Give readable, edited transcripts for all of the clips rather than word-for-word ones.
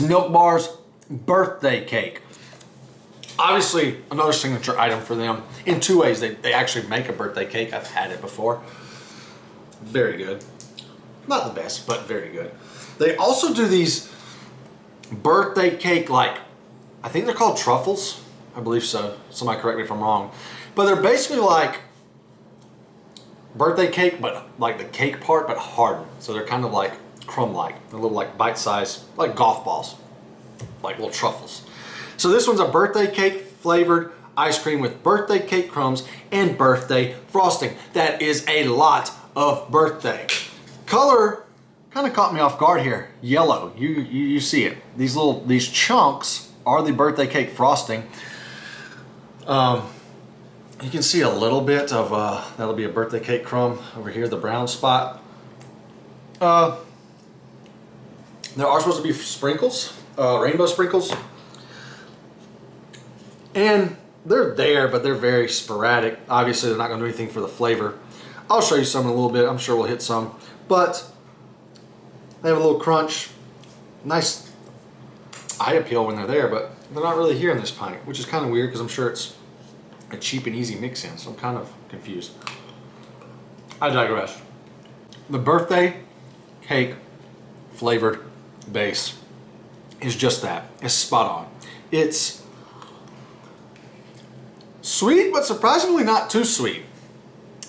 Milk Bar's birthday cake. Obviously, another signature item for them in two ways. They actually make a birthday cake. I've had it before. Very good. Not the best, but very good. They also do these birthday cake, like, I think they're called truffles. I believe so. Somebody correct me if I'm wrong. But they're basically like birthday cake, but like the cake part, but hardened. So they're kind of like crumb-like. They're little like bite-sized, like golf balls. Like little truffles. So this one's a birthday cake flavored ice cream with birthday cake crumbs and birthday frosting. That is a lot of birthday. Color kind of caught me off guard here. Yellow, you see it. These chunks are the birthday cake frosting. You can see a little bit of, that'll be a birthday cake crumb over here, the brown spot. There are supposed to be sprinkles, rainbow sprinkles. And they're there, but they're very sporadic. Obviously, they're not going to do anything for the flavor. I'll show you some in a little bit. I'm sure we'll hit some. But they have a little crunch. Nice eye appeal when they're there, but they're not really here in this pint, which is kind of weird because I'm sure it's a cheap and easy mix-in, so I'm kind of confused. I digress. The birthday cake flavored base is just that. It's spot on. It's sweet, but surprisingly not too sweet.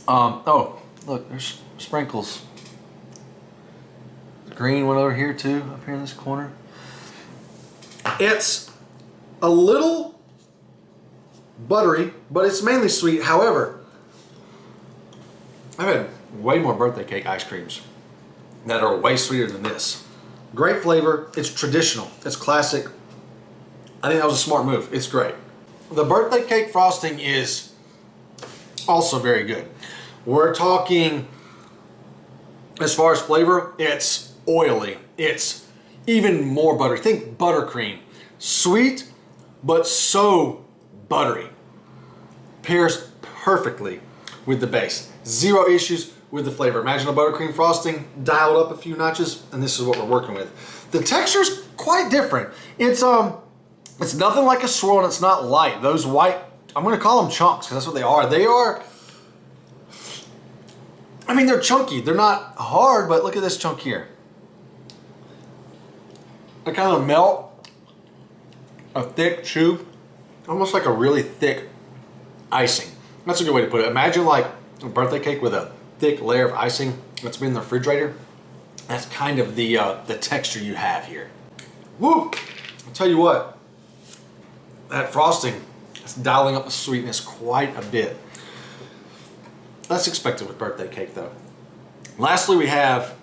Oh, look, there's sprinkles. The green one over here too, up here in this corner. It's a little buttery, but it's mainly sweet. However, I've had way more birthday cake ice creams that are way sweeter than this. Great flavor. It's traditional. It's classic. I think that was a smart move. It's great. The birthday cake frosting is also very good. We're talking, as far as flavor, it's oily. It's even more buttery. Think buttercream. Sweet, but so buttery. Pairs perfectly with the base. Zero issues with the flavor. Imagine a buttercream frosting dialed up a few notches, and this is what we're working with. The texture's quite different. It's nothing like a swirl, and it's not light. Those white, I'm gonna call them chunks, because that's what they are. They are, I mean, they're chunky. They're not hard, but look at this chunk here. They kind of melt a thick chew, almost like a really thick icing. That's a good way to put it. Imagine like a birthday cake with a thick layer of icing that's been in the refrigerator. That's kind of the texture you have here. Woo! I'll tell you what, that frosting is dialing up the sweetness quite a bit. That's expected with birthday cake though. Lastly, we have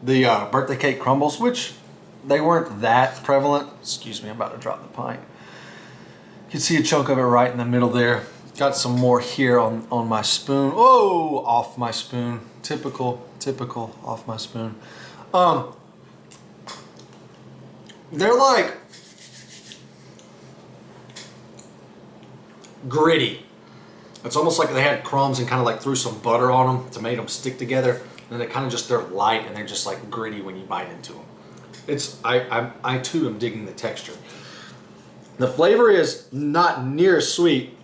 the birthday cake crumbles, which they weren't that prevalent. Excuse me, I'm about to drop the pint. You can see a chunk of it right in the middle there. Got some more here on my spoon. Oh, off my spoon. Typical, off my spoon. They're like gritty. It's almost like they had crumbs and kind of like threw some butter on them to make them stick together. And they kind of just, they're light and they're just like gritty when you bite into them. It's, I too am digging the texture. The flavor is not near as sweet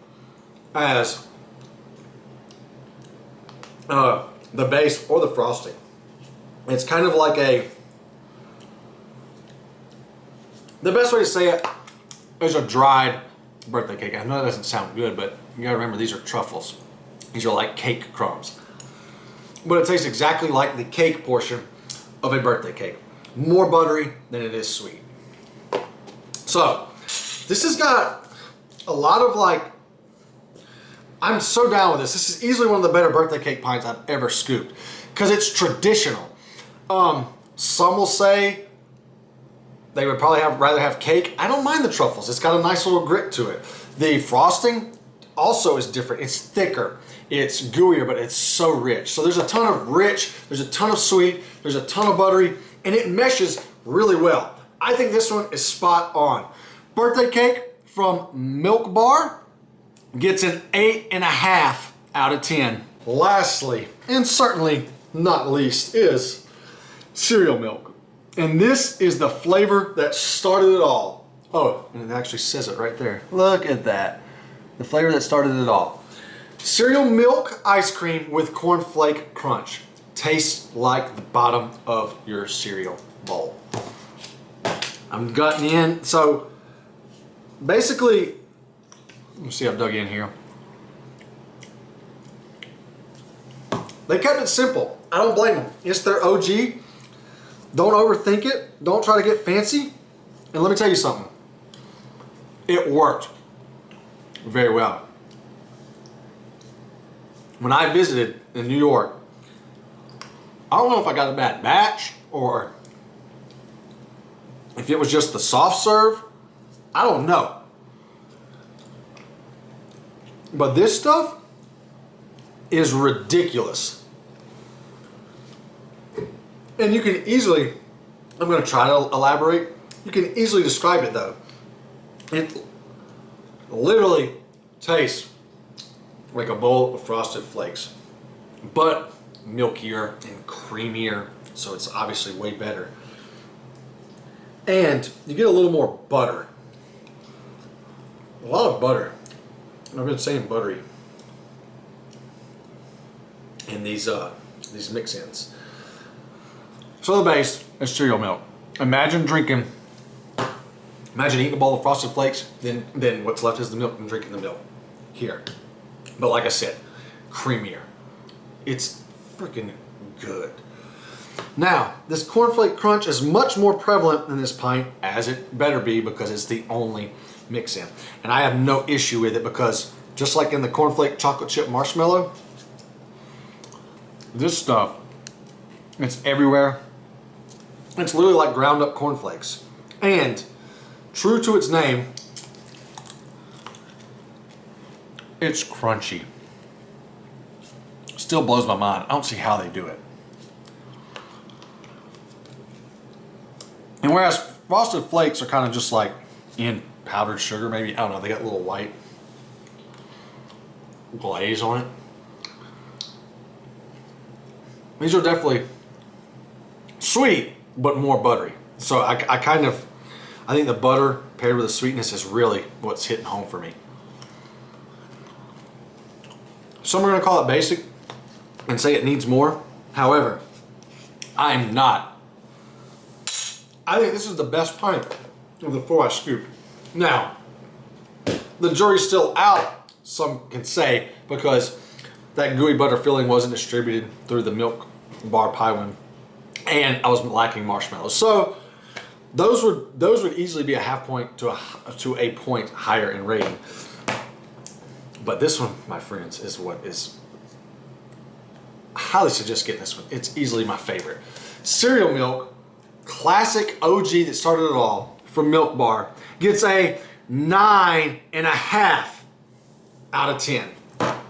as the base or the frosting. It's kind of like the best way to say it is a dried birthday cake. I know that doesn't sound good, but you gotta remember these are truffles. These are like cake crumbs. But it tastes exactly like the cake portion of a birthday cake. More buttery than it is sweet. So, this has got a lot of like, I'm so down with this. This is easily one of the better birthday cake pints I've ever scooped because it's traditional. Some will say they would probably rather have cake. I don't mind the truffles. It's got a nice little grit to it. The frosting also is different. It's thicker. It's gooier, but it's so rich. So there's a ton of rich, there's a ton of sweet, there's a ton of buttery, and it meshes really well. I think this one is spot on. Birthday cake from Milk Bar gets an 8.5 out of 10. Lastly, and certainly not least, is cereal milk. And this is the flavor that started it all. Oh, and it actually says it right there. Look at that. The flavor that started it all. Cereal milk ice cream with cornflake crunch. Tastes like the bottom of your cereal bowl. I'm gutting in. So basically, let me see, I've dug in here. They kept it simple. I don't blame them. It's their OG. Don't overthink it. Don't try to get fancy. And let me tell you something. It worked very well. When I visited in New York, I don't know if I got a bad batch or if it was just the soft serve. I don't know. But this stuff is ridiculous. And you can easily, I'm going to try to elaborate. You can easily describe it though. It literally tastes like a bowl of Frosted Flakes, but milkier and creamier, so it's obviously way better. And you get a little more butter. A lot of butter. I've been saying buttery in these mix-ins. So the base is cereal milk. Imagine eating a bowl of Frosted Flakes, then what's left is the milk and drinking the milk here. But like I said, creamier. It's freaking good. Now, this cornflake crunch is much more prevalent in this pint, as it better be, because it's the only mix-in. And I have no issue with it because just like in the cornflake chocolate chip marshmallow, this stuff, it's everywhere. It's literally like ground up cornflakes. And true to its name, it's crunchy. Still blows my mind. I don't see how they do it. And whereas Frosted Flakes are kind of just like in powdered sugar, maybe, I don't know, they got a little white glaze on it. These are definitely sweet, but more buttery. So I think the butter paired with the sweetness is really what's hitting home for me. Some are going to call it basic and say it needs more. However, I'm not. I think this is the best pint of the 4 I scooped. Now, the jury's still out, some can say, because that gooey butter filling wasn't distributed through the milk bar pie one, and I was lacking marshmallows. So those would easily be a half point to a point higher in rating. But this one, my friends, is what is. I highly suggest getting this one. It's easily my favorite. Cereal milk, classic OG that started it all from Milk Bar, gets a 9.5 out of 10.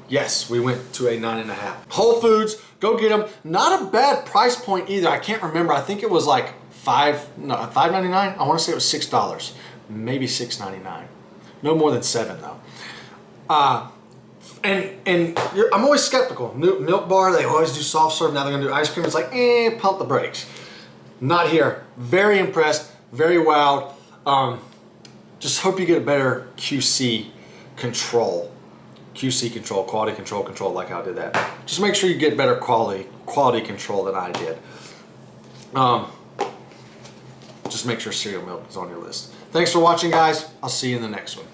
Yes, we went to a 9.5. Whole Foods, go get them. Not a bad price point either. I can't remember. I think it was like $5.99. I want to say it was $6, maybe $6.99. No more than $7 though. I'm always skeptical. Milk Bar, they always do soft serve. Now they're gonna do ice cream. It's like, pump the brakes. Not here. Very impressed. Very wowed. Just hope you get a better QC control. Quality control, like how I did that. Just make sure you get better quality control than I did. Just make sure cereal milk is on your list. Thanks for watching, guys. I'll see you in the next one.